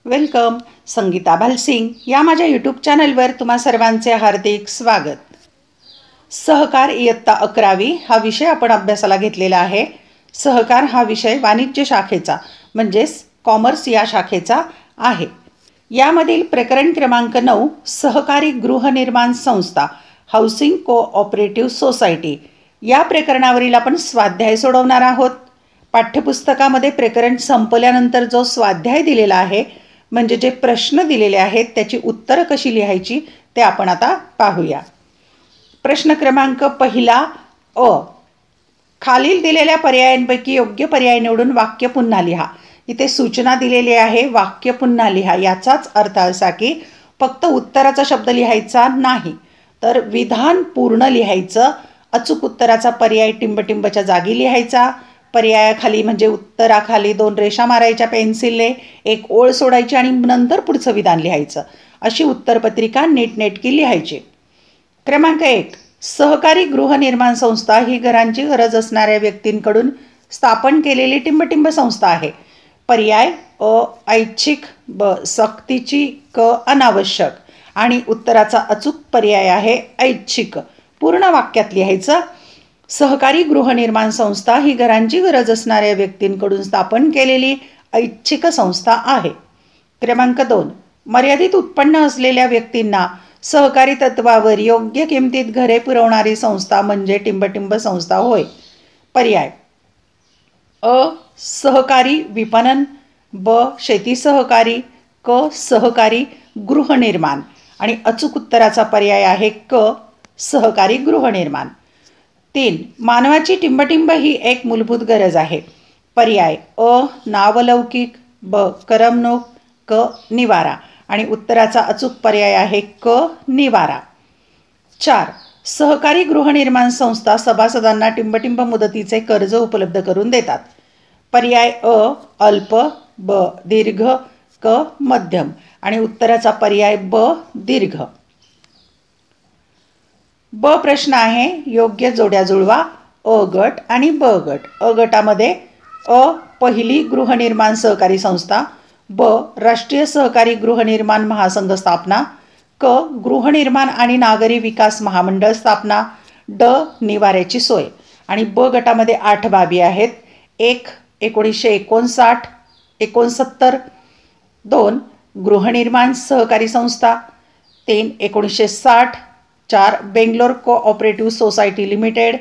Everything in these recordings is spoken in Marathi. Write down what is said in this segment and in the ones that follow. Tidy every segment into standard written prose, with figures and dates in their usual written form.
वेलकम. संगीता भालसिंग या माझ्या यूट्यूब चॅनलवर तुम्हा सर्वांचे हार्दिक स्वागत. सहकार इयत्ता 11वी हा विषय आपण अभ्यासाला घेतलेला आहे. सहकार हा विषय वाणिज्य शाखेचा म्हणजेच कॉमर्स या शाखेचा आहे. यामधील प्रकरण क्रमांक 9 सहकारी गृहनिर्माण संस्था हाऊसिंग कोऑपरेटिव्ह सोसायटी या प्रकरणावरील आपण स्वाध्याय सोडवणार आहोत. पाठ्यपुस्तकामध्ये प्रकरण संपल्यानंतर जो स्वाध्याय दिलेला आहे म्हणजे जे प्रश्न दिलेले आहेत त्याची उत्तरं कशी लिहायची ते आपण आता पाहूया. प्रश्न क्रमांक पहिला अ. खालील दिलेल्या पर्यायांपैकी योग्य पर्याय निवडून वाक्य पुन्हा लिहा. इथे सूचना दिलेली आहे वाक्य पुन्हा लिहा. याचाच अर्थ असा की फक्त उत्तराचा शब्द लिहायचा नाही तर विधान पूर्ण लिहायचं. अचूक उत्तराचा पर्याय टिंबटिंबच्या जागी लिहायचा. पर्यायाखाली म्हणजे उत्तराखाली 2 रेषा मारायच्या पेन्सिलने, एक ओळ सोडायची आणि नंतर पुढचं विधान लिहायचं. अशी उत्तरपत्रिका नीटनेटकी लिहायची. क्रमांक 1. सहकारी गृहनिर्माण संस्था ही घरांची गरज असणाऱ्या व्यक्तींकडून स्थापन केलेली टिंबटिंब संस्था आहे. पर्याय अ. ऐच्छिक, ब. सक्तीची, क. अनावश्यक आणि उत्तराचा अचूक पर्याय आहे ऐच्छिक. पूर्ण वाक्यात लिहायचं. सहकारी गृहनिर्माण संस्था ही घरांची गरज असणाऱ्या व्यक्तींकडून स्थापन केलेली ऐच्छिक संस्था आहे. क्रमांक 2. मर्यादित उत्पन्न असलेल्या व्यक्तींना सहकारी तत्वावर योग्य किमतीत घरे पुरवणारी संस्था म्हणजे टिंबटिंब संस्था होय. पर्याय अ. सहकारी विपणन, ब. शेती सहकारी, क. सहकारी गृहनिर्माण आणि अचूक उत्तराचा पर्याय आहे क. सहकारी गृहनिर्माण. 3. मानवाची टिंबटिंब ही एक मूलभूत गरज आहे. पर्याय अ. नावलौकिक, ब. करमणूक, क. निवारा आणि उत्तराचा अचूक पर्याय आहे क. निवारा. 4. सहकारी गृहनिर्माण संस्था सभासदांना टिंबटिंब मुदतीचे कर्ज उपलब्ध करून देतात. पर्याय अ. अल्प, ब. दीर्घ, क. मध्यम आणि उत्तराचा पर्याय ब. दीर्घ. ब प्रश्न आहे योग्य जोड्या जुळवा. अ गट आणि ब गट. अ गटामध्ये अ. पहिली गृहनिर्माण सहकारी संस्था, ब. राष्ट्रीय सहकारी गृहनिर्माण महासंघ स्थापना, क. गृहनिर्माण आणि नागरी विकास महामंडळ स्थापना, ड. निवाऱ्याची सोय. आणि ब गटामध्ये 8 बाबी आहेत. 1. 1959 69. 2. गृहनिर्माण सहकारी संस्था. 3. 1960. 4. Bangalore cooperative society limited.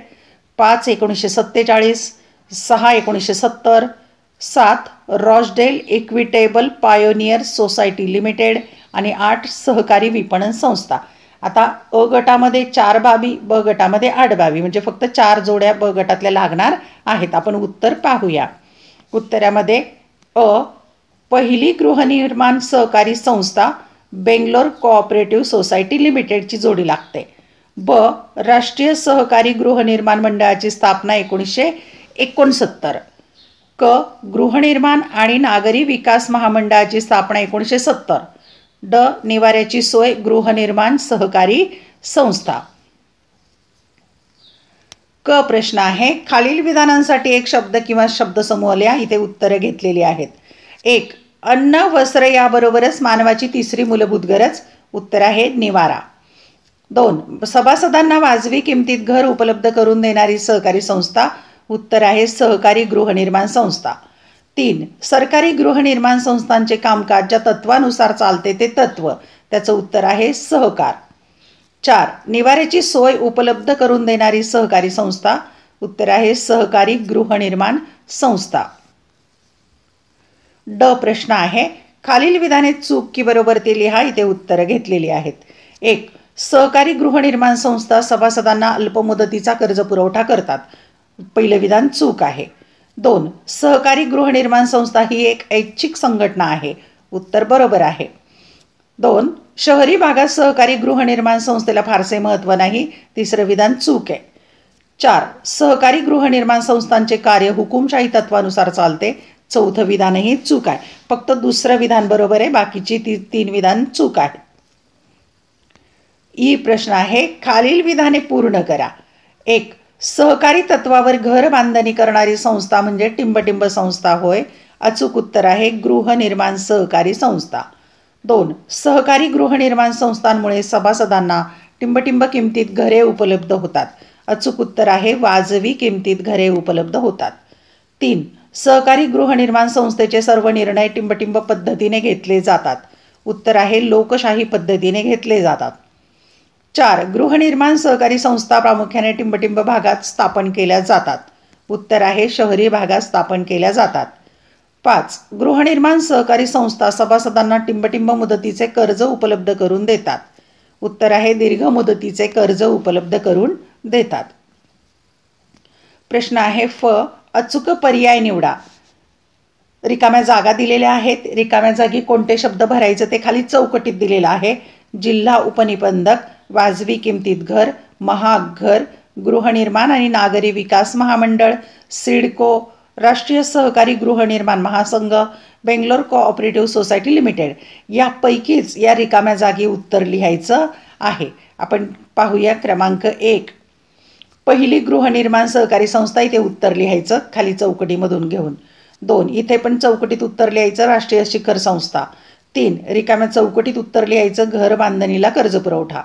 5. 1947. 6. 1970. 7. Rochdale equitable pioneer society limited आणि 8. सहकारी विपणन संस्था. आता अ गटामध्ये 4 बाबी, ब गटामध्ये 8 बाबी म्हणजे फक्त 4 जोड्या ब गटातल्या लागणार आहेत. आपण उत्तर पाहूया. उत्तरामध्ये अ. पहिली गृहनिर्माण सहकारी संस्था बेंगलोर कोऑपरेटिव्ह सोसायटी लिमिटेडची जोडी लागते. ब. राष्ट्रीय सहकारी गृहनिर्माण मंडळाची स्थापना 1969. क. गृहनिर्माण आणि नागरी विकास महामंडळाची स्थापना 1970. ड. निवाऱ्याची सोय गृहनिर्माण सहकारी संस्था. क प्रश्न आहे खालील विधानांसाठी एक शब्द किंवा शब्दसमूह लिहा. इथे उत्तरे घेतलेली आहेत. 1. अन्न वस्त्र याबरोबरच मानवाची तिसरी मूलभूत गरज. उत्तर आहे निवारा. 2. सभासदांना वाजवी किमतीत घर उपलब्ध करून देणारी सहकारी संस्था. उत्तर आहे सहकारी गृहनिर्माण संस्था. 3. सरकारी गृहनिर्माण संस्थांचे कामकाज ज्या तत्वानुसार चालते ते तत्व. त्याचं उत्तर आहे सहकार. 4. निवाऱ्याची सोय उपलब्ध करून देणारी सहकारी संस्था. उत्तर आहे सहकारी गृहनिर्माण संस्था. ड प्रश्न आहे खालील विधाने चूक की बरोबर ते लिहा. इथे उत्तरं घेतलेली आहेत. 1. सहकारी गृहनिर्माण संस्था सभासदांना अल्पमुदतीचा कर्ज पुरवठा करतात. पहिलं विधान चूक आहे. 2. सहकारी गृहनिर्माण संस्था ही एक ऐच्छिक संघटना आहे. उत्तर बरोबर आहे. 2. शहरी भागात सहकारी गृहनिर्माण संस्थेला फारसे महत्त्व नाही. तिसरं विधान चूक आहे. 4. सहकारी गृहनिर्माण संस्थांचे कार्य हुकुमशाही तत्वानुसार चालते. चौथं विधानही चूक आहे. फक्त दुसरं विधान बरोबर आहे, बाकीची 3 विधान चूक आहेत. ई प्रश्न आहे खालील विधाने पूर्ण करा. 1. सहकारी तत्वावर घर बांधणी करणारी संस्था म्हणजे टिंबटिंब संस्था होय. अचूक उत्तर आहे गृहनिर्माण सहकारी संस्था. 2. सहकारी गृहनिर्माण संस्थांमुळे सभासदांना टिंबटिंब किमतीत घरे उपलब्ध होतात. अचूक उत्तर आहे वाजवी किमतीत घरे उपलब्ध होतात. 3. सहकारी गृहनिर्माण संस्थेचे सर्व निर्णय टिंबटिंब पद्धतीने घेतले जातात. उत्तर आहे लोकशाही पद्धतीने घेतले जातात. 4. गृहनिर्माण सहकारी संस्था प्रामुख्याने टिंबटिंब भागात स्थापन केल्या जातात. उत्तर आहे शहरी भागात स्थापन केल्या जातात. 5. गृहनिर्माण सहकारी संस्था सभासदांना टिंबटिंब मुदतीचे कर्ज उपलब्ध करून देतात. उत्तर आहे दीर्घ मुदतीचे कर्ज उपलब्ध करून देतात. प्रश्न आहे फ. अचूक पर्याय निवडा. रिकाम्या जागा दिलेल्या आहेत. रिकाम्या जागी कोणते शब्द भरायचे ते खाली चौकटीत दिलेलं आहे. जिल्हा उपनिबंधक, वाजवी किमतीत घर, महाग घर, गृहनिर्माण आणि नागरी विकास महामंडळ, सिडको, राष्ट्रीय सहकारी गृहनिर्माण महासंघ, बेंगलोर कोऑपरेटिव्ह सोसायटी लिमिटेड. यापैकीच या रिकाम्या जागी उत्तर लिहायचं आहे. आपण पाहूया क्रमांक 1. पहिली गृहनिर्माण सहकारी संस्था, इथे उत्तर लिहायचं खाली चौकटीमधून घेऊन. 2. इथे पण चौकटीत उत्तर लिहायचं राष्ट्रीय शिखर संस्था. 3. रिकाम्या चौकटीत उत्तर लिहायचं घर बांधणीला कर्ज पुरवठा.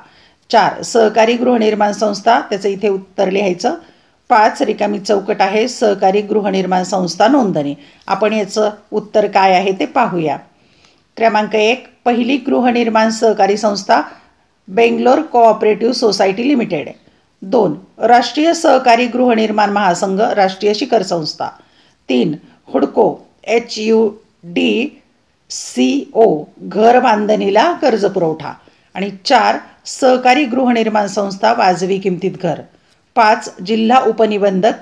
4. सहकारी गृहनिर्माण संस्था, त्याचं इथे उत्तर लिहायचं. 5. रिकामी चौकट आहे सहकारी गृहनिर्माण संस्था नोंदणी. आपण याचं उत्तर काय आहे ते पाहूया. क्रमांक 1. पहिली गृहनिर्माण सहकारी संस्था बेंगलोर कोऑपरेटिव्ह सोसायटी लिमिटेड. 2. राष्ट्रीय सहकारी गृहनिर्माण महासंघ राष्ट्रीय शिखर संस्था. 3. हुडको HUDCO घर बांधणीला कर्ज पुरवठा. आणि 4. सहकारी गृहनिर्माण संस्था वाजवी किमतीत घर. 5. जिल्हा उपनिबंधक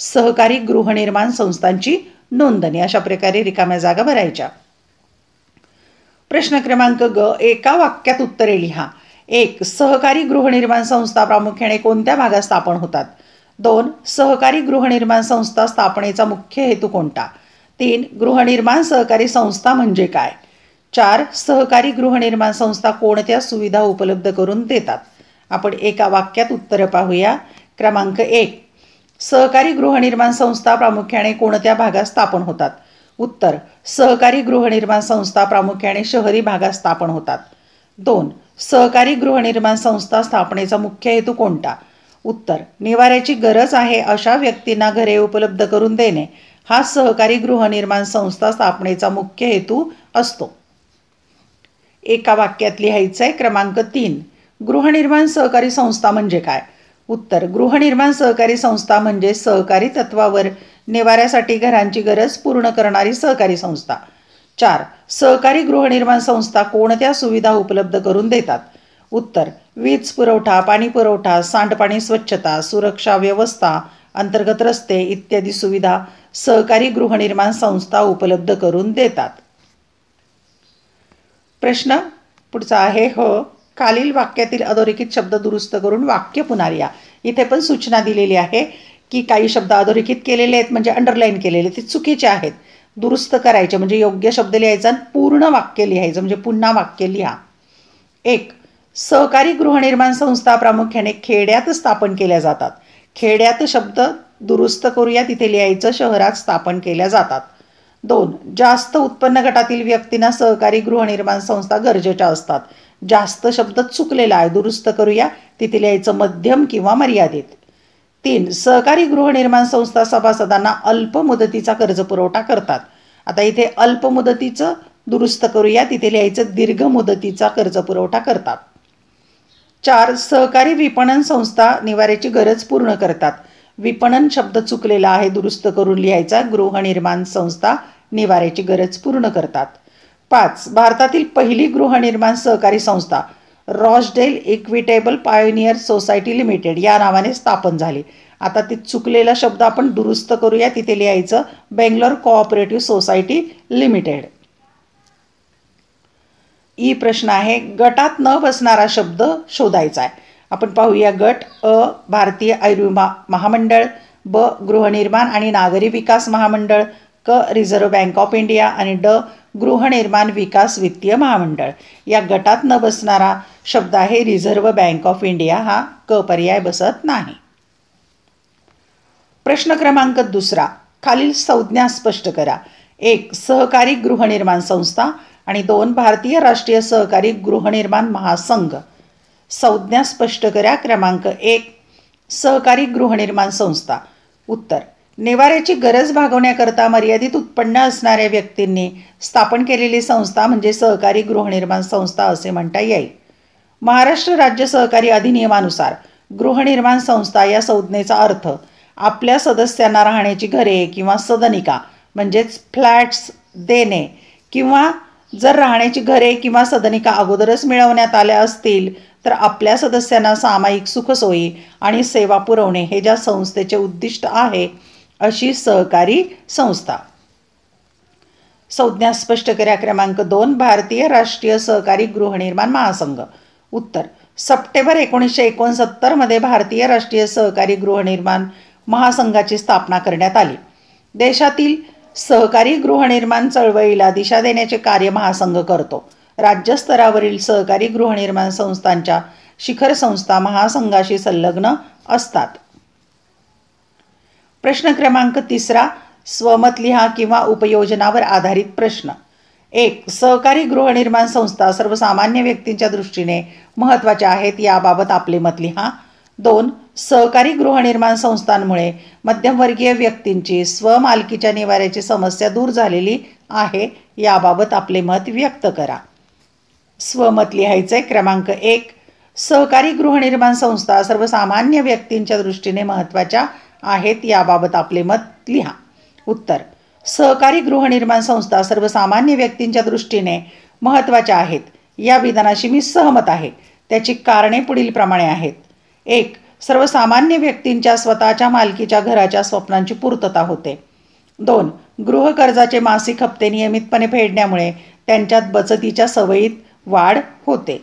सहकारी गृहनिर्माण संस्थांची नोंदणी. अशा प्रकारे रिकाम्या जागा भरायच्या. प्रश्न क्रमांक ग. एका वाक्यात उत्तरे लिहा. 1. सहकारी गृहनिर्माण संस्था प्रामुख्याने कोणत्या भागात स्थापन होतात? 2. सहकारी गृहनिर्माण संस्था स्थापनेचा मुख्य हेतू कोणता? 3. गृहनिर्माण सहकारी संस्था म्हणजे काय? 4. सहकारी गृहनिर्माण संस्था कोणत्या सुविधा उपलब्ध करून देतात? आपण एका वाक्यात उत्तरं पाहूया. क्रमांक 1. सहकारी गृहनिर्माण संस्था प्रामुख्याने कोणत्या भागात स्थापन होतात? उत्तर. सहकारी गृहनिर्माण संस्था प्रामुख्याने शहरी भागात स्थापन होतात. 2. सहकारी गृहनिर्माण संस्था स्थापनेचा मुख्य हेतू कोणता? उत्तर. निवाऱ्याची गरज आहे अशा व्यक्तींना घरे उपलब्ध करून देणे हा सहकारी गृहनिर्माण संस्था स्थापनेचा मुख्य हेतू असतो. एका वाक्यात लिहायचं आहे. क्रमांक 3. गृहनिर्माण सहकारी संस्था म्हणजे काय? उत्तर. गृहनिर्माण सहकारी संस्था म्हणजे सहकारी तत्वावर निवाऱ्यासाठी घरांची गरज पूर्ण करणारी सहकारी संस्था. 4. सहकारी गृहनिर्माण संस्था कोणत्या सुविधा उपलब्ध करून देतात? उत्तर. वीज पुरवठा, पाणी पुरवठा, सांडपाणी स्वच्छता, सुरक्षा व्यवस्था, अंतर्गत रस्ते इत्यादी सुविधा सहकारी गृहनिर्माण संस्था उपलब्ध करून देतात. प्रश्न पुढचा आहे ह. खालील वाक्यातील अधोरेखित शब्द दुरुस्त करून वाक्य पुन्हा लिहा. इथे पण सूचना दिलेली आहे की काही शब्द अधोरेखित केलेले आहेत म्हणजे अंडरलाईन केलेले ते चुकीचे आहेत. दुरुस्त करायचे म्हणजे योग्य शब्द लिहायचा आणि पूर्ण वाक्य लिहायचं म्हणजे पुन्हा वाक्य लिहा. 1. सहकारी गृहनिर्माण संस्था प्रामुख्याने खेड्यात स्थापन केल्या जातात. खेड्यात शब्द दुरुस्त करूया, तिथे लिहायचं शहरात स्थापन केल्या जातात. 2. जास्त उत्पन्न गटातील व्यक्तींना सहकारी गृहनिर्माण संस्था गरजेच्या असतात. जास्त शब्द चुकलेला आहे, दुरुस्त करूया, तिथे लिहायचं मध्यम किंवा मर्यादित. 3. सहकारी गृहनिर्माण संस्था सभासदांना अल्प मुदतीचा कर्ज पुरवठा करतात. आता इथे अल्प मुदतीचं दुरुस्त करूया, तिथे लिहायचं दीर्घ मुदतीचा कर्ज पुरवठा करतात. 4. सहकारी विपणन संस्था निवाऱ्याची गरज पूर्ण करतात. विपणन शब्द चुकलेला आहे, दुरुस्त करून लिहायचा गृहनिर्माण संस्था निवाऱ्याची गरज पूर्ण करतात. 5. भारतातील पहिली गृहनिर्माण सहकारी संस्था रॉसडेल इक्विटेबल पायोनियर सोसायटी लिमिटेड या नावाने स्थापन झाली. आता ते चुकलेला शब्द आपण दुरुस्त करूया, तिथे लिहायचं Bangalore cooperative society limited. E प्रश्न आहे. गटात न बसणारा शब्द शोधायचा आहे. आपण पाहूया गट. अ. भारतीय आयुर्विमा महामंडळ. ब. गृहनिर्माण आणि नागरी विकास महामंडळ. क. Reserve bank of India. आणि ड. गृहनिर्माण विकास वित्तीय महामंडळ. या गटात न बसणारा शब्द आहे रिझर्व्ह बँक ऑफ इंडिया. हा क पर्याय बसत नाही. प्रश्न क्रमांक 2. खालील संज्ञा स्पष्ट करा. 1. सहकारी गृहनिर्माण संस्था आणि 2. भारतीय राष्ट्रीय सहकारी गृहनिर्माण महासंघ. संज्ञा स्पष्ट करा. क्रमांक 1. सहकारी गृहनिर्माण संस्था. उत्तर. निवाऱ्याची गरज भागवण्याकरता मर्यादित उत्पन्न असणाऱ्या व्यक्तींनी स्थापन केलेली संस्था म्हणजे सहकारी गृहनिर्माण संस्था असे म्हणता येईल. महाराष्ट्र राज्य सहकारी अधिनियमानुसार गृहनिर्माण संस्था या संज्ञेचा अर्थ आपल्या सदस्यांना राहण्याची घरे किंवा सदनिका म्हणजेच फ्लॅट्स देणे, किंवा जर राहण्याची घरे किंवा सदनिका अगोदरच मिळवण्यात आल्या असतील तर आपल्या सदस्यांना सामायिक सुखसोयी आणि सेवा पुरवणे हे ज्या संस्थेचे उद्दिष्ट आहे अशी सहकारी संस्था. संज्ञा स्पष्ट करा. क्रमांक 2. भारतीय राष्ट्रीय सहकारी गृहनिर्माण महासंघ. उत्तर. सप्टेंबर 1969 मध्ये भारतीय राष्ट्रीय सहकारी गृहनिर्माण महासंघाची स्थापना करण्यात आली. देशातील सहकारी गृहनिर्माण चळवळीला दिशा देण्याचे कार्य महासंघ करतो. राज्यस्तरावरील सहकारी गृहनिर्माण संस्थांच्या शिखर संस्था महासंघाशी संलग्न असतात. प्रश्न क्रमांक 3. स्वमत लिहा किंवा उपयोजनावर आधारित प्रश्न. 1. सहकारी गृहनिर्माण संस्था सर्वसामान्य व्यक्तींच्या दृष्टीने महत्त्वाच्या आहेत, याबाबत आपले मत लिहा. 2. सहकारी गृहनिर्माण संस्थांमुळे मध्यमवर्गीय व्यक्तींची स्वमालकीच्या निवाऱ्याची समस्या दूर झालेली आहे, याबाबत आपले मत व्यक्त करा. स्वमत लिहायचे. क्रमांक 1. सहकारी गृहनिर्माण संस्था सर्वसामान्य व्यक्तींच्या दृष्टीने महत्त्वाच्या आहेत, याबाबत आपले मत लिहा. उत्तर. सहकारी गृहनिर्माण संस्था सर्वसामान्य व्यक्तींच्या दृष्टीने महत्त्वाच्या आहेत या विधानाशी मी सहमत आहे. त्याची कारणे पुढीलप्रमाणे आहेत. 1. सर्वसामान्य व्यक्तींच्या स्वतःच्या मालकीच्या घराच्या स्वप्नांची पूर्तता होते. 2. गृहकर्जाचे मासिक हप्ते नियमितपणे फेडण्यामुळे त्यांच्यात बचतीच्या सवयीत वाढ होते.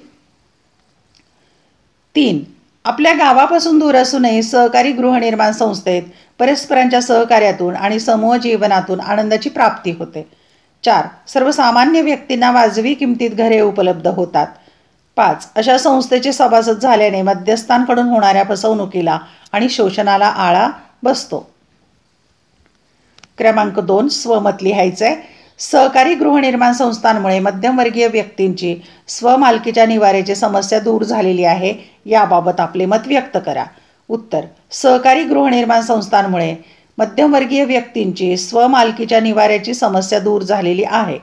3. आपल्या गावापासून दूर असूनही सहकारी गृहनिर्माण संस्थेत परस्परांच्या सहकार्यातून आणि समूह जीवनातून आनंदाची प्राप्ती होते. 4. सर्वसामान्य व्यक्तींना वाजवी किमतीत घरे उपलब्ध होतात. 5. अशा संस्थेचे सभासद झाल्याने मध्यस्थांकडून होणाऱ्या फसवणुकीला आणि शोषणाला आळा बसतो. क्रमांक 2. स्वमत लिहायचे. सहकारी गृहनिर्माण संस्थांमुळे मध्यमवर्गीय व्यक्तींची स्वमालकीच्या निवाऱ्याची समस्या दूर झालेली आहे, याबाबत आपले मत व्यक्त करा. उत्तर. सहकारी गृहनिर्माण संस्थांमुळे मध्यमवर्गीय व्यक्तींची स्वमालकीच्या निवाऱ्याची समस्या दूर झालेली आहे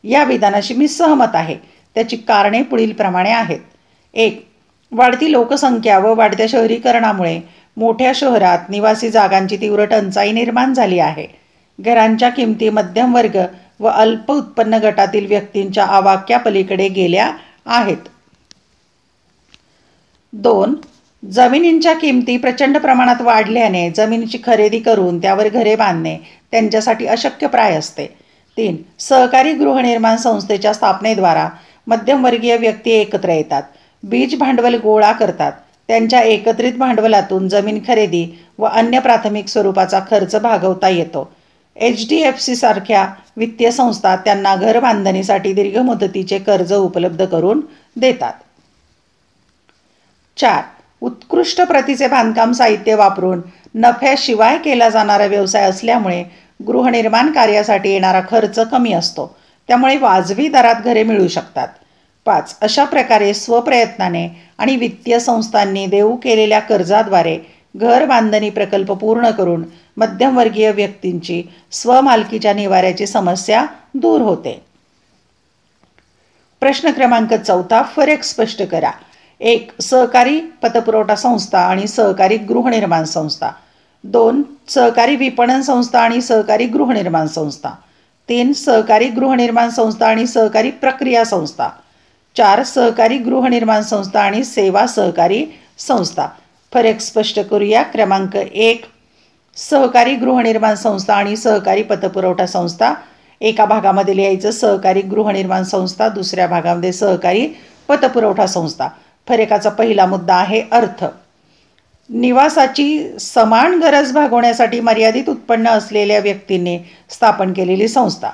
या विधानाशी मी सहमत आहे. त्याची कारणे पुढीलप्रमाणे आहेत. 1. वाढती लोकसंख्या व वाढत्या शहरीकरणामुळे मोठ्या शहरात निवासी जागांची तीव्र टंचाई निर्माण झाली आहे. घरांच्या किमती मध्यम वर्ग व अल्प उत्पन्न गटातील व्यक्तींच्या आवाक्यापलीकडे गेल्या आहेत. 2. जमिनींच्या किमती प्रचंड प्रमाणात वाढल्याने जमिनीची खरेदी करून त्यावर घरे बांधणे त्यांच्यासाठी अशक्यप्राय असते. 3. सहकारी गृहनिर्माण संस्थेच्या स्थापनेद्वारा मध्यमवर्गीय व्यक्ती एकत्र येतात, बीज भांडवल गोळा करतात. त्यांच्या एकत्रित भांडवलातून जमीन खरेदी व अन्य प्राथमिक स्वरूपाचा खर्च भागवता येतो. HDFC सारख्या वित्तीय संस्था त्यांना घर बांधणीसाठी दीर्घ मुदतीचे कर्ज उपलब्ध करून देतात. 4. उत्कृष्ट प्रतीचे बांधकाम साहित्य वापरून नफ्याशिवाय केला जाणारा व्यवसाय असल्यामुळे गृहनिर्माण कार्यासाठी येणारा खर्च कमी असतो, त्यामुळे वाजवी दरात घरे मिळू शकतात. 5. अशा प्रकारे स्वप्रयत्नाने आणि वित्तीय संस्थांनी देऊ केलेल्या कर्जाद्वारे घर बांधणी प्रकल्प पूर्ण करून मध्यमवर्गीय व्यक्तींची स्वमालकीच्या निवाऱ्याची समस्या दूर होते. प्रश्न क्रमांक 4. फरक स्पष्ट करा. 1. सहकारी पतपुरवठा संस्था आणि सहकारी गृहनिर्माण संस्था. 2. सहकारी विपणन संस्था आणि सहकारी गृहनिर्माण संस्था. 3. सहकारी गृहनिर्माण संस्था आणि सहकारी प्रक्रिया संस्था. 4. सहकारी गृहनिर्माण संस्था आणि सेवा सहकारी संस्था. फरक स्पष्ट करूया. क्रमांक 1. सहकारी गृहनिर्माण संस्था आणि सहकारी पतपुरवठा संस्था. एका भागामध्ये लिहायचं सहकारी गृहनिर्माण संस्था, दुसऱ्या भागामध्ये सहकारी पतपुरवठा संस्था. फरकाचा पहिला मुद्दा आहे अर्थ. निवासाची समान गरज भागवण्यासाठी मर्यादित उत्पन्न असलेल्या व्यक्तींनी स्थापन केलेली संस्था.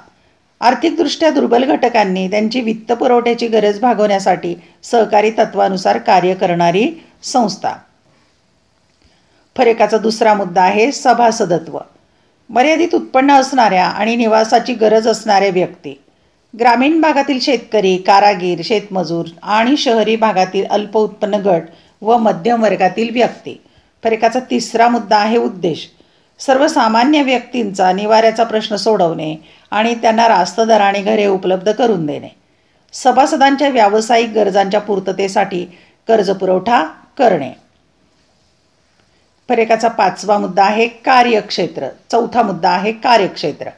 आर्थिकदृष्ट्या दुर्बल घटकांनी त्यांची वित्तपुरवठ्याची गरज भागवण्यासाठी सहकारी तत्वानुसार कार्य करणारी संस्था. फरकाचा दुसरा मुद्दा आहे सभासदत्व. मर्यादित उत्पन्न असणाऱ्या आणि निवासाची गरज असणाऱ्या व्यक्ती, ग्रामीण भागातील शेतकरी, कारागीर, शेतमजूर आणि शहरी भागातील अल्प उत्पन्न गट व मध्यम वर्गातील व्यक्ती. फरकाचा तिसरा मुद्दा आहे उद्देश. सर्वसामान्य व्यक्तींचा निवाऱ्याचा प्रश्न सोडवणे आणि त्यांना रास्त दराने घरे उपलब्ध करून देणे. सभासदांच्या व्यावसायिक गरजांच्या पूर्ततेसाठी कर्ज पुरवठा करणे. फरकाचा पाचवा मुद्दा आहे कार्यक्षेत्र. चौथा मुद्दा आहे कार्यक्षेत्र.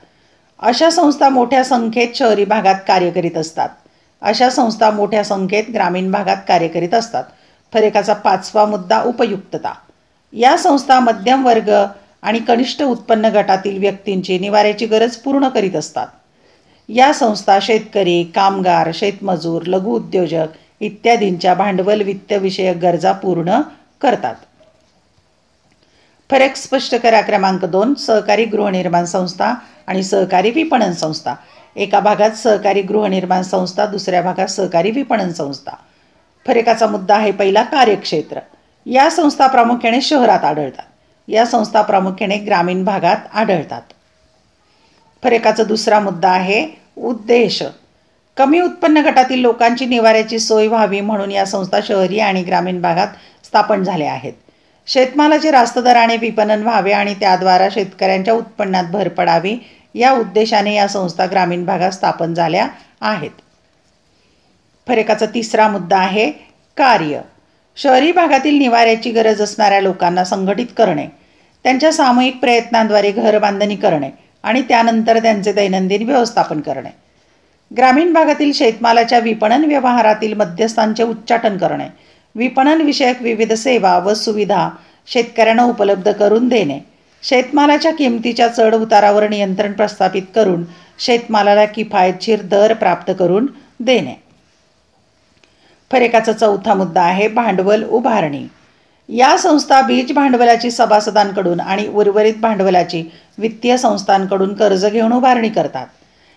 अशा संस्था मोठ्या संख्येत शहरी भागात कार्य करीत असतात. अशा संस्था मोठ्या संख्येत ग्रामीण भागात कार्य करीत असतात. फरकाचा पाचवा मुद्दा उपयुक्तता. या संस्था मध्यम वर्ग आणि कनिष्ठ उत्पन्न गटातील व्यक्तींची निवाऱ्याची गरज पूर्ण करीत असतात. या संस्था शेतकरी, कामगार, शेतमजूर, लघु उद्योजक इत्यादींच्या भांडवल वित्तविषयक गरजा पूर्ण करतात. फरक स्पष्ट करा. क्रमांक 2. सहकारी गृहनिर्माण संस्था आणि सहकारी विपणन संस्था. एका भागात सहकारी गृहनिर्माण संस्था, दुसऱ्या भागात सहकारी विपणन संस्था. फरकाचा मुद्दा आहे पहिला कार्यक्षेत्र. या संस्था प्रामुख्याने शहरात आढळतात. या संस्था प्रामुख्याने ग्रामीण भागात आढळतात. फरकाचा दुसरा मुद्दा आहे उद्देश. कमी उत्पन्न गटातील लोकांची निवाऱ्याची सोय व्हावी म्हणून या संस्था शहरी आणि ग्रामीण भागात स्थापन झाल्या आहेत. शेतमालाचे रास्त दराने विपणन व्हावे आणि त्याद्वारा शेतकऱ्यांच्या उत्पन्नात भर पडावी या उद्देशाने या संस्था ग्रामीण भागात स्थापन झाल्या आहेत. फरकाचा तिसरा मुद्दा आहे कार्य. शहरी भागातील निवाऱ्याची गरज असणाऱ्या लोकांना संघटित करणे, त्यांच्या सामूहिक प्रयत्नांद्वारे घर बांधणी करणे आणि त्यानंतर त्यांचे दैनंदिन व्यवस्थापन करणे. ग्रामीण भागातील शेतमालाच्या विपणन व्यवहारातील मध्यस्थांचे उच्चाटन करणे, विपणन विषयक विविध सेवा व सुविधा शेतकऱ्यांना उपलब्ध करून देणे, शेतमालाच्या किमतीच्या चढ उतारावर नियंत्रण प्रस्थापित करून शेतमालाला किफायतशीर दर प्राप्त करून देणे. फरकाचा चौथा मुद्दा आहे भांडवल उभारणी. या संस्था बीज भांडवलाची सभासदांकडून आणि उर्वरित भांडवलाची वित्तीय संस्थांकडून कर्ज घेऊन उभारणी करतात.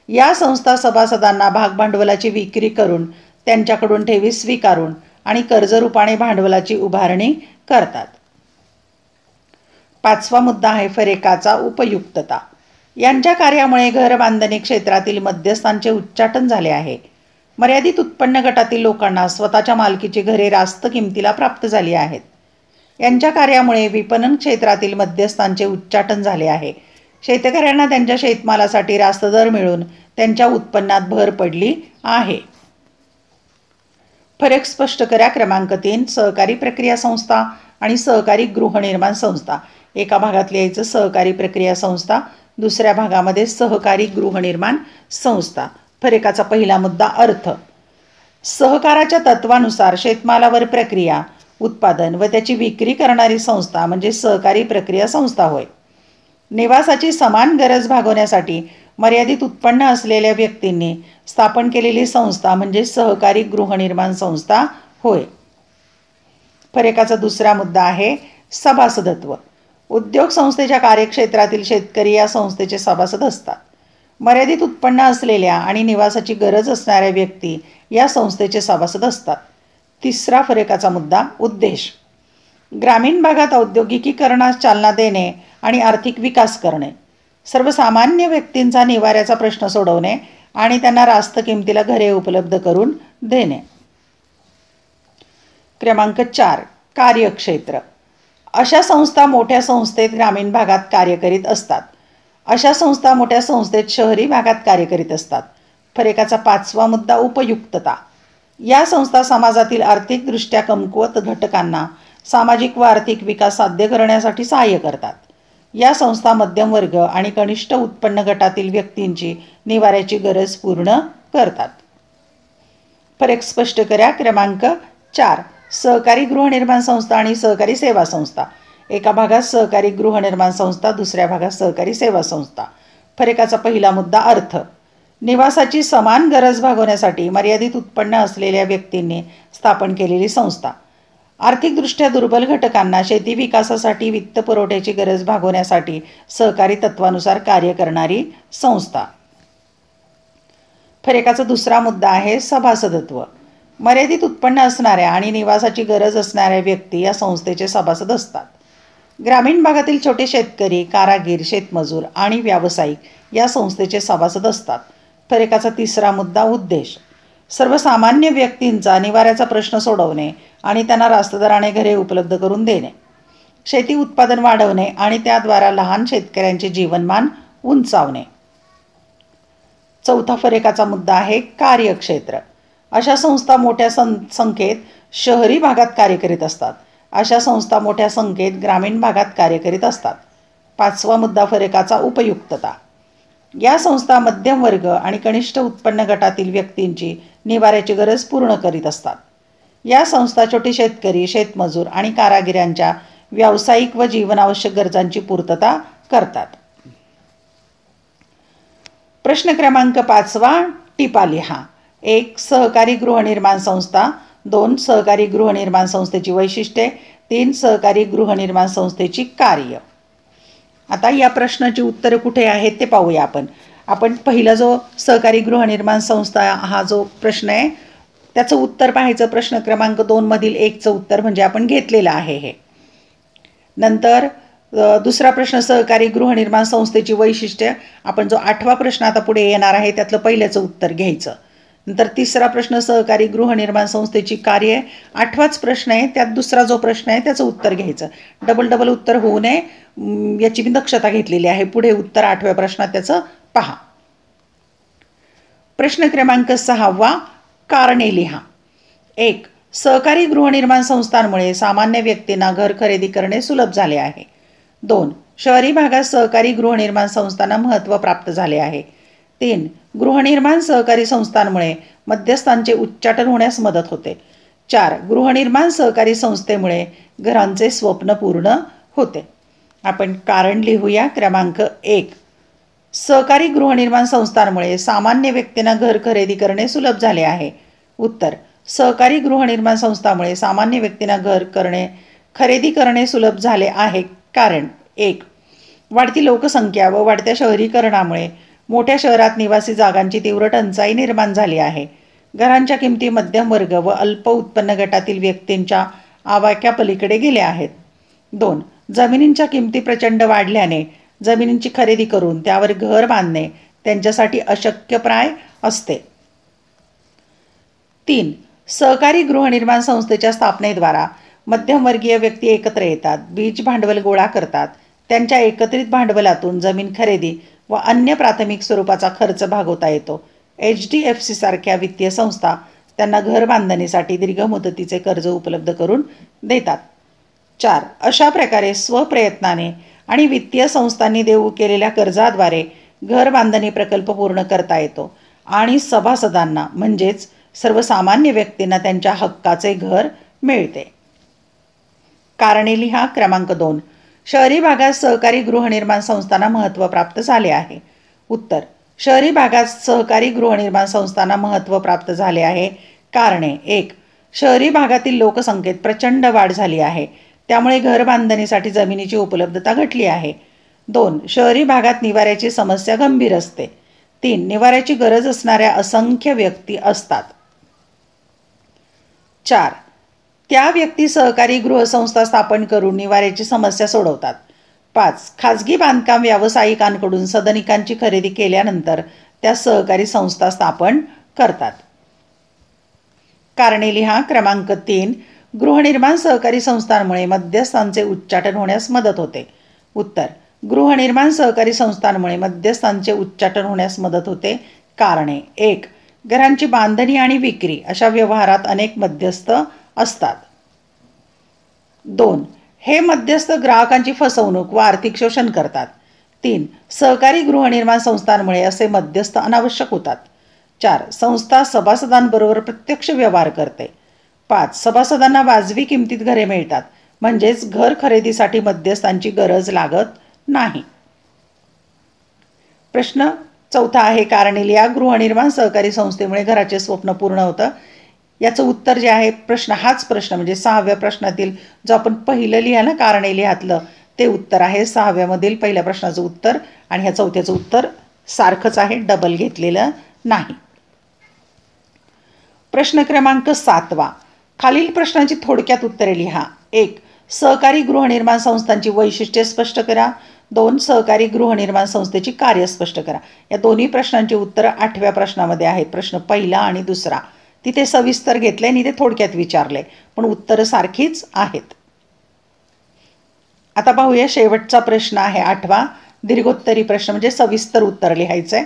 या संस्था सभासदांना भागभांडवलाची विक्री करून त्यांच्याकडून ठेवी स्वीकारून आणि कर्जरूपाने भांडवलाची उभारणी करतात. पाचवा मुद्दा आहे फरकाचा उपयुक्तता. यांच्या कार्यामुळे घर बांधणी क्षेत्रातील मध्यस्थांचे उच्चाटन झाले आहे. मर्यादित उत्पन्न गटातील लोकांना स्वतःच्या मालकीची घरे रास्त किमतीला प्राप्त झाली आहेत. यांच्या कार्यामुळे विपणन क्षेत्रातील मध्यस्थांचे उच्चाटन झाले आहे. शेतकऱ्यांना त्यांच्या शेतमालासाठी रास्त दर मिळून त्यांच्या उत्पन्नात भर पडली आहे. फरक स्पष्ट करा. क्रमांक 3. सहकारी प्रक्रिया संस्था आणि सहकारी गृहनिर्माण संस्था. एका भागात लिहायचं सहकारी प्रक्रिया संस्था, दुसऱ्या भागामध्ये सहकारी गृहनिर्माण संस्था. फरकाचा पहिला मुद्दा अर्थ. सहकाराच्या तत्वानुसार शेतमालावर प्रक्रिया, उत्पादन व त्याची विक्री करणारी संस्था म्हणजे सहकारी प्रक्रिया संस्था होय. निवासाची समान गरज भागवण्यासाठी मर्यादित उत्पन्न असलेल्या व्यक्तींनी स्थापन केलेली संस्था म्हणजे सहकारी गृहनिर्माण संस्था होय. फरकाचा दुसरा मुद्दा आहे सभासदत्व. उद्योग संस्थेच्या कार्यक्षेत्रातील शेतकरी या संस्थेचे सभासद असतात. मर्यादित उत्पन्न असलेल्या आणि निवासाची गरज असणाऱ्या व्यक्ती या संस्थेचे सभासद असतात. तिसरा फरकाचा मुद्दा उद्देश. ग्रामीण भागात औद्योगिकीकरणास चालना देणे आणि आर्थिक विकास करणे, सर्वसामान्य व्यक्तींचा निवाऱ्याचा प्रश्न सोडवणे आणि त्यांना रास्त किमतीला घरे उपलब्ध करून देणे. क्रमांक 4. कार्यक्षेत्र. अशा संस्था मोठ्या संस्थेत ग्रामीण भागात कार्य करीत असतात. अशा संस्था मोठ्या संस्थेत शहरी भागात कार्य करीत असतात. फरकाचा पाचवा मुद्दा उपयुक्तता. या संस्था समाजातील आर्थिकदृष्ट्या कमकुवत घटकांना सामाजिक व आर्थिक विकास साध्य करण्यासाठी सहाय्य करतात. या संस्था मध्यम वर्ग आणि कनिष्ठ उत्पन्न गटातील व्यक्तींची निवाऱ्याची गरज पूर्ण करतात. फरक स्पष्ट करा. क्रमांक 4. सहकारी गृहनिर्माण संस्था आणि सहकारी सेवा संस्था. एका भागात सहकारी गृहनिर्माण संस्था, दुसऱ्या भागात सहकारी सेवा संस्था. फरकाचा पहिला मुद्दा अर्थ. निवासाची समान गरज भागवण्यासाठी मर्यादित उत्पन्न असलेल्या व्यक्तींनी स्थापन केलेली संस्था. आर्थिकदृष्ट्या दुर्बल घटकांना शेती विकासासाठी वित्त पुरवठ्याची गरज भागवण्यासाठी सहकारी तत्वानुसार कार्य करणारी संस्था. फरकाचा दुसरा मुद्दा आहे सभासदत्व. मर्यादित उत्पन्न असणाऱ्या आणि निवासाची गरज असणाऱ्या व्यक्ती या संस्थेचे सभासद असतात. ग्रामीण भागातील छोटे शेतकरी, कारागीर, शेतमजूर आणि व्यावसायिक या संस्थेचे सभासद असतात. फरकाचा तिसरा मुद्दा उद्देश. सर्वसामान्य व्यक्तींचा निवाऱ्याचा प्रश्न सोडवणे आणि त्यांना रास्त दराने घरे उपलब्ध करून देणे, शेती उत्पादन वाढवणे आणि त्याद्वारा लहान शेतकऱ्यांचे जीवनमान उंचावणे. चौथा फरकाचा मुद्दा आहे कार्यक्षेत्र. अशा संस्था मोठ्या संख्येत शहरी भागात कार्य करीत असतात. अशा संस्था मोठ्या संख्येत ग्रामीण भागात कार्य करीत असतात. पाचवा मुद्दा फरकाचा उपयुक्तता. या संस्था मध्यम वर्ग आणि कनिष्ठ उत्पन्न गटातील व्यक्तींची निवाऱ्याची गरज पूर्ण करीत असतात. या संस्था छोटे शेतकरी, शेतमजूर आणि कारागिरांच्या व्यावसायिक व जीवनावश्यक गरजांची पूर्तता करतात. प्रश्न क्रमांक 5 टिपा लिहा. 1. सहकारी गृहनिर्माण संस्था. 2. सहकारी गृहनिर्माण संस्थेची वैशिष्ट्ये. 3. सहकारी गृहनिर्माण संस्थेची कार्य. आता या प्रश्नाची उत्तरं कुठे आहेत ते पाहूया आपण पहिला जो सहकारी गृहनिर्माण संस्था हा जो प्रश्न आहे त्याचं उत्तर पाहायचं. प्रश्न क्रमांक 2 मधील 1चं उत्तर म्हणजे आपण घेतलेलं आहे हे. नंतर दुसरा प्रश्न सहकारी गृहनिर्माण संस्थेची वैशिष्ट्ये. आपण जो 8वा प्रश्न आता पुढे येणार आहे त्यातलं पहिल्याचं उत्तर घ्यायचं. नंतर तिसरा प्रश्न सहकारी गृहनिर्माण संस्थेची कार्य. 8वाच प्रश्न आहे त्यात दुसरा जो प्रश्न आहे त्याचं उत्तर घ्यायचं. डबल उत्तर होऊ नये याची मी दक्षता घेतलेली आहे. पुढे उत्तर 8व्या प्रश्नात त्याचं पहा. प्रश्न क्रमांक 6 कारणे लिहा. 1. सहकारी गृहनिर्माण संस्थांमुळे सामान्य व्यक्तींना घर खरेदी करणे सुलभ झाले आहे. 2. शहरी भागात सहकारी गृहनिर्माण संस्थांना महत्त्व प्राप्त झाले आहे. 3. गृहनिर्माण सहकारी संस्थांमुळे मध्यस्थांचे उच्चाटन होण्यास मदत होते. 4. गृहनिर्माण सहकारी संस्थेमुळे घरांचे स्वप्न पूर्ण होते. आपण कारण लिहूया. क्रमांक 1. सहकारी गृहनिर्माण संस्थांमुळे सामान्य व्यक्तींना घर खरेदी करणे सुलभ झाले आहे. उत्तर. सहकारी गृहनिर्माण संस्थांमुळे सामान्य व्यक्तींना घर खरेदी करणे सुलभ झाले आहे. कारण 1. वाढती लोकसंख्या व वाढत्या शहरीकरणामुळे मोठ्या शहरात निवासी जागांची तीव्र टंचाई निर्माण झाली आहे. घरांच्या किमती मध्यम वर्ग व अल्प उत्पन्न गटातील व्यक्तींच्या आवाक्यापलीकडे गेल्या आहेत. 2. जमिनींच्या किमती प्रचंड वाढल्याने जमिनींची खरेदी करून त्यावर घर बांधणे त्यांच्यासाठी अशक्यप्राय असते. 3. सहकारी गृहनिर्माण संस्थेच्या स्थापनेद्वारा मध्यमवर्गीय व्यक्ती एकत्र येतात, बीज भांडवल गोळा करतात. त्यांच्या एकत्रित भांडवलातून जमीन खरेदी व अन्य प्राथमिक स्वरूपाचा खर्च भागवता येतो. HDFC सारख्या वित्तीय संस्था त्यांना घर बांधणीसाठी दीर्घ मुदतीचे कर्ज उपलब्ध करून देतात. 4. अशा प्रकारे स्वप्रयत्नाने आणि वित्तीय संस्थांनी देऊ केलेल्या कर्जाद्वारे घर बांधणी प्रकल्प पूर्ण करता येतो आणि सभासदांना म्हणजेच सर्वसामान्य व्यक्तींना त्यांच्या हक्काचे घर मिळते. कारणे लिहा. क्रमांक 2. शहरी भागात सहकारी गृहनिर्माण संस्थांना महत्त्व प्राप्त झाले आहे. उत्तर. शहरी भागात सहकारी गृहनिर्माण संस्थांना महत्त्व प्राप्त झाले आहे. कारणे. 1. शहरी भागातील लोकसंख्येत प्रचंड वाढ झाली आहे, त्यामुळे घर बांधणीसाठी जमिनीची उपलब्धता घटली आहे. 2. शहरी भागात निवाऱ्याची समस्या गंभीर असते. 3. निवाऱ्याची गरज असणाऱ्या असंख्य व्यक्ती असतात. 4. त्या व्यक्ती सहकारी गृहसंस्था स्थापन करून निवाऱ्याची समस्या सोडवतात. 5. खाजगी बांधकाम व्यावसायिकांकडून सदनिकांची खरेदी केल्यानंतर त्या सहकारी संस्था स्थापन करतात. कारणे लिहा. क्रमांक 3. गृहनिर्माण सहकारी संस्थांमुळे मध्यस्थांचे उच्चाटन होण्यास मदत होते. उत्तर. गृहनिर्माण सहकारी संस्थांमुळे मध्यस्थांचे उच्चाटन होण्यास मदत होते. कारणे. 1. घरांची बांधणी आणि विक्री अशा व्यवहारात अनेक मध्यस्थ असतात. 2. हे मध्यस्थ ग्राहकांची फसवणूक व आर्थिक शोषण करतात. 3. सहकारी गृहनिर्माण संस्थांमुळे असे मध्यस्थ अनावश्यक होतात. 4. संस्था सभासदांबरोबर प्रत्यक्ष व्यवहार करते. 5. सभासदांना वाजवी किमतीत घरे मिळतात, म्हणजेच घर खरेदीसाठी मध्यस्थांची गरज लागत नाही. प्रश्न 4 आहे. कारणे लिहा. गृहनिर्माण सहकारी संस्थेमुळे घराचे स्वप्न पूर्ण होतं. याचं उत्तर जे आहे हाच प्रश्न म्हणजे 6व्या प्रश्नातील जो आपण पहिलं लिहा कारणे लिहातलं ते उत्तर आहे. 6व्यामधील पहिल्या प्रश्नाचं उत्तर आणि ह्या 4थ्याचं उत्तर सारखंच आहे, डबल घेतलेलं नाही. प्रश्न क्रमांक 7 खालील प्रश्नांची थोडक्यात उत्तरे लिहा. 1. सहकारी गृहनिर्माण संस्थांची वैशिष्ट्ये स्पष्ट करा. 2. सहकारी गृहनिर्माण संस्थेची कार्य स्पष्ट करा. या दोन्ही प्रश्नांची उत्तरं 8व्या प्रश्नामध्ये आहेत. प्रश्न पहिला आणि दुसरा तिथे सविस्तर घेतले आणि ते थोडक्यात विचारले, पण उत्तरं सारखीच आहेत. आता पाहूया शेवटचा प्रश्न आहे 8वा दीर्घोत्तरी प्रश्न, म्हणजे सविस्तर उत्तर लिहायचं आहे.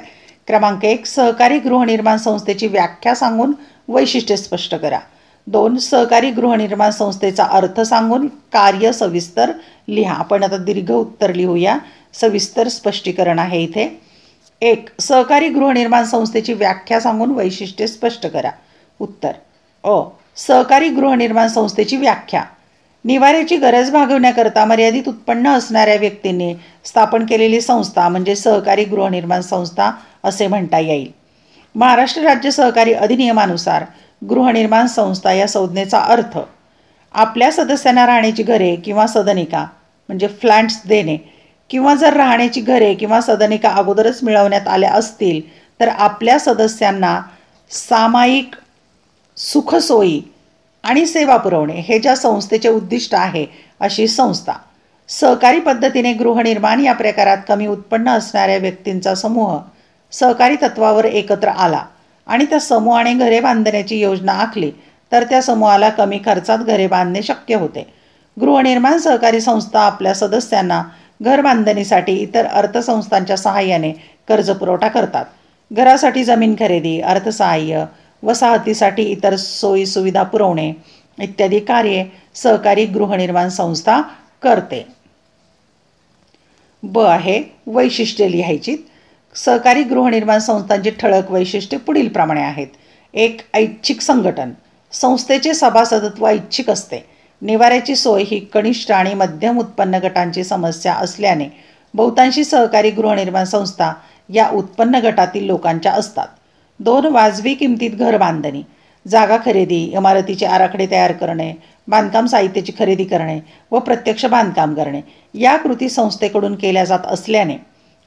क्रमांक 1. सहकारी गृहनिर्माण संस्थेची व्याख्या सांगून वैशिष्ट्ये स्पष्ट करा. 2. सहकारी गृहनिर्माण संस्थेचा अर्थ सांगून कार्य सविस्तर लिहा. आपण आता दीर्घ उत्तर लिहूया. सविस्तर स्पष्टीकरण आहे इथे. 1. सहकारी गृहनिर्माण संस्थेची व्याख्या सांगून वैशिष्ट्ये स्पष्ट करा. उत्तर अ. सहकारी गृहनिर्माण संस्थेची व्याख्या: निवाऱ्याची गरज भागवण्याकरता मर्यादित उत्पन्न असणाऱ्या व्यक्तींनी स्थापन केलेली संस्था म्हणजे सहकारी गृहनिर्माण संस्था असे म्हणता येईल. महाराष्ट्र राज्य सहकारी अधिनियमानुसार गृहनिर्माण संस्था या संज्ञेचा अर्थ आपल्या सदस्यांना राहण्याची घरे किंवा सदनिका म्हणजे फ्लॅट्स देणे, किंवा जर राहण्याची घरे किंवा सदनिका अगोदरच मिळवण्यात आल्या असतील तर आपल्या सदस्यांना सामायिक सुखसोयी आणि सेवा पुरवणे हे ज्या संस्थेचे उद्दिष्ट आहे अशी संस्था. सहकारी पद्धतीने गृहनिर्माण या प्रकारात कमी उत्पन्न असणाऱ्या व्यक्तींचा समूह सहकारी तत्वावर एकत्र आला आणि त्या समूहाने घरे बांधण्याची योजना आखली तर त्या समूहाला कमी खर्चात घरे बांधणे शक्य होते. गृहनिर्माण सहकारी संस्था आपल्या सदस्यांना घर बांधणीसाठी इतर अर्थसंस्थांच्या सहाय्याने कर्ज पुरवठा करतात. घरासाठी जमीन खरेदी, अर्थसहाय्य, वसाहतीसाठी इतर सोयीसुविधा पुरवणे इत्यादी कार्ये सहकारी गृहनिर्माण संस्था करते. ब आहे वैशिष्ट्ये लिहायची. सहकारी गृहनिर्माण संस्थांची ठळक वैशिष्ट्ये पुढीलप्रमाणे आहेत. 1. ऐच्छिक संघटन: संस्थेचे सभासदत्व ऐच्छिक असते. निवाऱ्याची सोय ही कनिष्ठ आणि मध्यम उत्पन्न गटांची समस्या असल्याने बहुतांशी सहकारी गृहनिर्माण संस्था या उत्पन्न गटातील लोकांच्या असतात. 2. वाजवी किमतीत घर बांधणी: जागा खरेदी, इमारतीचे आराखडे तयार करणे, बांधकाम साहित्याची खरेदी करणे व प्रत्यक्ष बांधकाम करणे या कृती संस्थेकडून केल्या जात असल्याने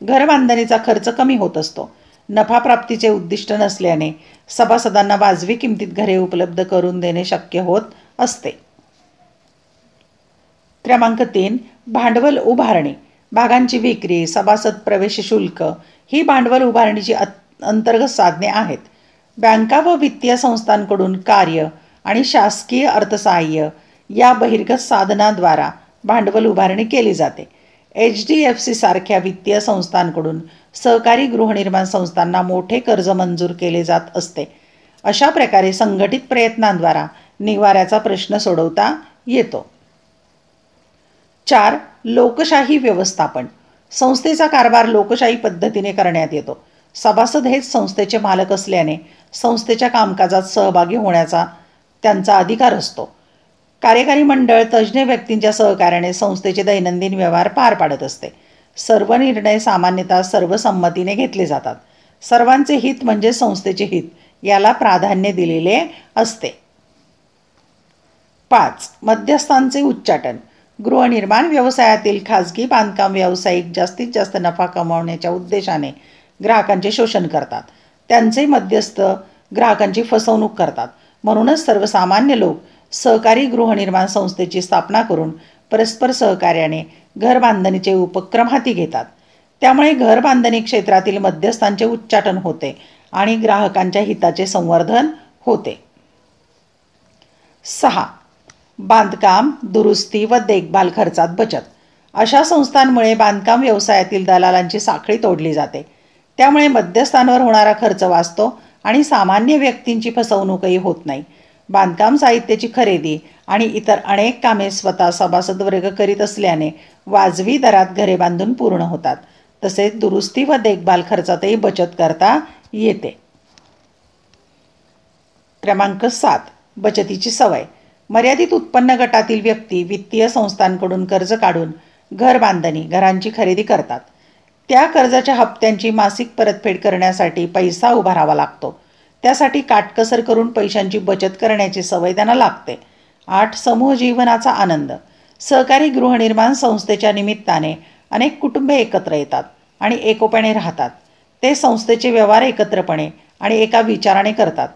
घर बांधणीचा खर्च कमी होत असतो. नफा प्राप्तीचे उद्दिष्ट नसल्याने सभासदांना वाजवी किमतीत घरे उपलब्ध करून देणे शक्य होत असते. क्रमांक 3. भांडवल उभारणी: भागांची विक्री, सभासद प्रवेश शुल्क ही भांडवल उभारणीची अंतर्गत साधने आहेत. बँका व वित्तीय संस्थांकडून कार्य आणि शासकीय अर्थसहाय्य या बहिर्गत साधनाद्वारा भांडवल उभारणी केली जाते. HDFC सारख्या वित्तीय संस्थांकडून सहकारी गृहनिर्माण संस्थांना मोठे कर्ज मंजूर केले जात असते. अशा प्रकारे संघटित प्रयत्नांद्वारा निवाऱ्याचा प्रश्न सोडवता येतो. 4. लोकशाही व्यवस्थापन: संस्थेचा कारभार लोकशाही पद्धतीने करण्यात येतो. सभासद हेच संस्थेचे मालक असल्याने संस्थेच्या कामकाजात सहभागी होण्याचा त्यांचा अधिकार असतो. कार्यकारी मंडळ तज्ज्ञ व्यक्तींच्या सहकार्याने संस्थेचे दैनंदिन व्यवहार पार पाडत असते. सर्व निर्णय सामान्यतः सर्वसंमतीने घेतले जातात. सर्वांचे हित म्हणजे संस्थेचे हित याला प्राधान्य दिलेले असते. 5. मध्यस्थांचे उच्चाटन: गृहनिर्माण व्यवसायातील खाजगी बांधकाम व्यावसायिक जास्तीत जास्त नफा कमावण्याच्या उद्देशाने ग्राहकांचे शोषण करतात. त्यांचे मध्यस्थ ग्राहकांची फसवणूक करतात. म्हणूनच सर्वसामान्य लोक सहकारी गृहनिर्माण संस्थेची स्थापना करून परस्पर सहकार्याने घर बांधणीचे उपक्रम हाती घेतात. त्यामुळे घर बांधणी क्षेत्रातील मध्यस्थांचे उच्चाटन होते आणि ग्राहकांच्या हिताचे संवर्धन होते. 6. बांधकाम, दुरुस्ती व देखभाल खर्चात बचत: अशा संस्थांमुळे बांधकाम व्यवसायातील दलालांची साखळी तोडली जाते. त्यामुळे मध्यस्थांवर होणारा खर्च वाचतो आणि सामान्य व्यक्तींची फसवणूकही होत नाही. बांधकाम साहित्याची खरेदी आणि इतर अनेक कामे स्वतः सभासद वर्ग करीत असल्याने वाजवी दरात घरे बांधून पूर्ण होतात. तसेच दुरुस्ती व देखभाल खर्चातही बचत करता येते. क्रमांक 7. बचतीची सवय: मर्यादित उत्पन्न गटातील व्यक्ती वित्तीय संस्थांकडून कर्ज काढून घर बांधणी, घरांची खरेदी करतात. त्या कर्जाच्या हप्त्यांची मासिक परतफेड करण्यासाठी पैसा उभारावा लागतो. त्यासाठी काटकसर करून पैशांची बचत करण्याची सवय त्यांना लागते. 8. समूह जीवनाचा आनंद: सहकारी गृहनिर्माण संस्थेच्या निमित्ताने अनेक कुटुंबे एकत्र येतात आणि एकोप्याने राहतात. ते संस्थेचे व्यवहार एकत्रपणे आणि एका विचाराने करतात.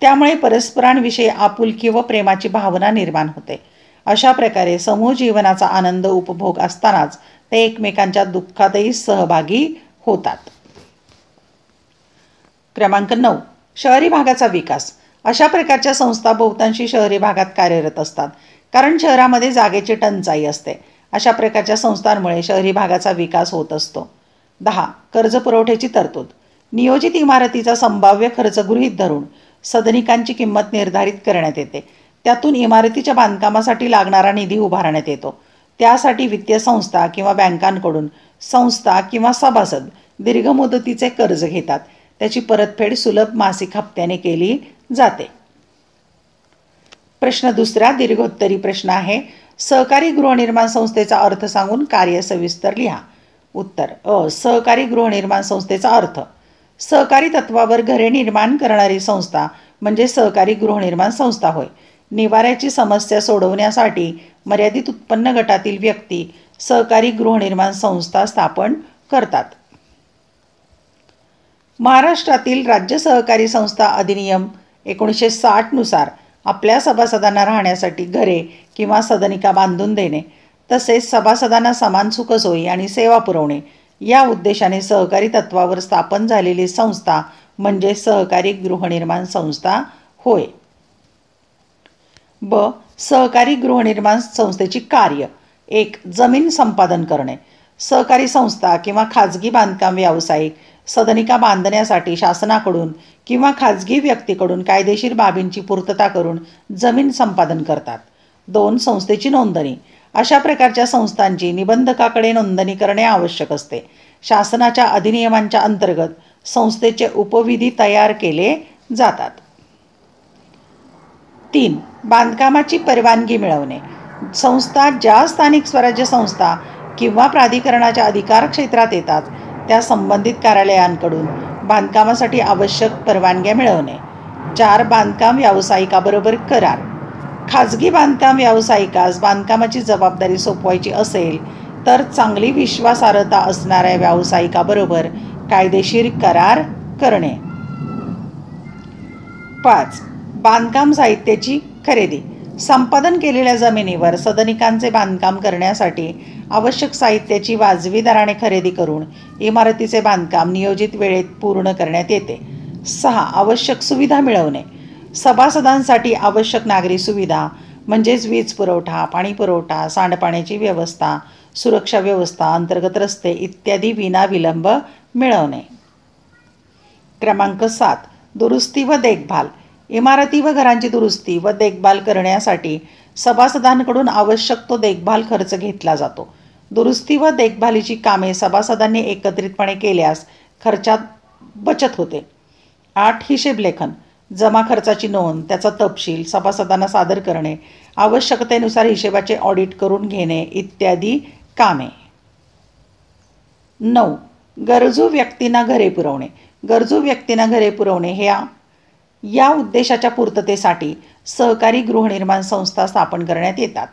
त्यामुळे परस्परांविषयी आपुलकी व प्रेमाची भावना निर्माण होते. अशा प्रकारे समूह जीवनाचा आनंद उपभोग असतानाच ते एकमेकांच्या दुःखातही सहभागी होतात. क्रमांक 9. शहरी भागाचा विकास. अशा प्रकारच्या संस्था बहुतांशी शहरी भागात कार्यरत असतात, कारण शहरामध्ये जागेची टंचाई असते. अशा प्रकारच्या संस्थांमुळे शहरी भागाचा विकास होत असतो. 10. कर्ज पुरवठ्याची तरतूद. नियोजित इमारतीचा संभाव्य खर्च गृहीत धरून सदनिकांची किंमत निर्धारित करण्यात येते. त्यातून इमारतीच्या बांधकामासाठी लागणारा निधी उभारण्यात येतो. त्यासाठी वित्तीय संस्था किंवा बँकांकडून संस्था किंवा सभासद दीर्घ मुदतीचे कर्ज घेतात. त्याची परतफेड सुलभ मासिक हप्त्याने केली जाते. प्रश्न दुसरा दीर्घोत्तरी प्रश्न आहे. सहकारी गृहनिर्माण संस्थेचा अर्थ सांगून कार्य सविस्तर लिहा. उत्तर अ. सहकारी गृहनिर्माण संस्थेचा अर्थ. सहकारी तत्वावर घरे निर्माण करणारी संस्था म्हणजे सहकारी गृहनिर्माण संस्था होय. निवाऱ्याची समस्या सोडवण्यासाठी मर्यादित उत्पन्न गटातील व्यक्ती सहकारी गृहनिर्माण संस्था स्थापन करतात. महाराष्ट्रातील राज्य सहकारी संस्था अधिनियम 1960 नुसार आपल्या सभासदांना राहण्यासाठी घरे किंवा सदनिका बांधून देणे, तसेच सभासदांना समान सुखसोयी आणि सेवा पुरवणे या उद्देशाने सहकारी तत्वावर स्थापन झालेली संस्था म्हणजे सहकारी गृहनिर्माण संस्था होय. ब. सहकारी गृहनिर्माण संस्थेची कार्य. 1. जमीन संपादन करणे. सहकारी संस्था किंवा खाजगी बांधकाम व्यावसायिक सदनिका बांधण्यासाठी शासनाकडून किंवा खाजगी व्यक्तीकडून कायदेशीर बाबींची पूर्तता करून जमीन संपादन करतात. 2. संस्थेची नोंदणी. अशा प्रकारच्या संस्थांची निबंधकाकडे नोंदणी करणे आवश्यक असते. शासनाच्या अधिनियमांच्या अंतर्गत संस्थेचे उपविधी तयार केले जातात. 3. बांधकामाची परवानगी मिळवणे. संस्था ज्या स्थानिक स्वराज्य संस्था किंवा प्राधिकरणाच्या अधिकार क्षेत्रात येतात त्या संबंधित कार्यालयांकडून बांधकामासाठी आवश्यक परवानग्या मिळवणे. 4. बांधकाम व्यावसायिकाबरोबर करार. खाजगी बांधकाम व्यावसायिकास बांधकामाची जबाबदारी सोपवायची असेल तर चांगली विश्वासार्हता असणाऱ्या व्यावसायिकाबरोबर कायदेशीर करार करणे. 5. बांधकाम साहित्याची खरेदी. संपादन केलेल्या जमिनीवर सदनिकांचे बांधकाम करण्यासाठी आवश्यक साहित्याची वाजवी दराने खरेदी करून इमारतीचे बांधकाम नियोजित वेळेत पूर्ण करण्यात येते. 6. आवश्यक सुविधा मिळवणे. सभासदांसाठी आवश्यक नागरी सुविधा म्हणजेच वीज पुरवठा, पाणी पुरवठा, सांडपाण्याची व्यवस्था, सुरक्षा व्यवस्था, अंतर्गत रस्ते इत्यादी विनाविलंब मिळवणे. क्रमांक 7. दुरुस्ती व देखभाल. इमारती व घरांची दुरुस्ती व देखभाल करण्यासाठी सभासदांकडून आवश्यक तो देखभाल खर्च घेतला जातो. दुरुस्ती व देखभालीची कामे सभासदांनी एकत्रितपणे केल्यास खर्चात बचत होते. 8. हिशेबलेखन. जमा खर्चाची नोंद, त्याचा तपशील सभासदांना सादर करणे, आवश्यकतेनुसार हिशेबाचे ऑडिट करून घेणे इत्यादी कामे. 9. गरजू व्यक्तींना घरे पुरवणे. गरजू व्यक्तींना घरे पुरवणे या उद्देशाच्या पूर्ततेसाठी सहकारी गृहनिर्माण संस्था स्थापन करण्यात येतात.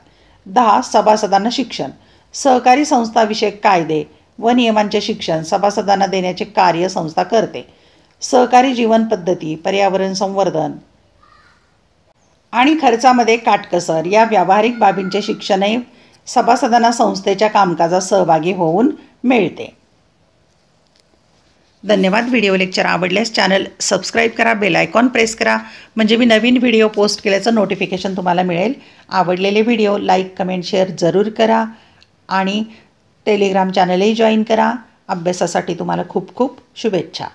10. सभासदांना शिक्षण. सहकारी संस्थाविषयक कायदे व नियमांचे शिक्षण सभासदांना देण्याचे कार्य संस्था करते. सहकारी जीवन पद्धती, पर्यावरण संवर्धन आणि खर्चामध्ये काटकसर या व्यावहारिक बाबींचे शिक्षणही सभासदांना संस्थेच्या कामकाजात सहभागी होऊन मिळते. धन्यवाद. व्हिडिओ लेक्चर आवडल्यास चॅनल सबस्क्राईब करा, बेल आयकॉन प्रेस करा म्हणजे मी नवीन व्हिडिओ पोस्ट केल्याचं नोटिफिकेशन तुम्हाला मिळेल. आवडलेले व्हिडिओ लाईक, कमेंट, शेअर जरूर करा आणि टेलिग्राम चॅनलही जॉईन करा. अभ्यासासाठी तुम्हाला खूप खूप शुभेच्छा.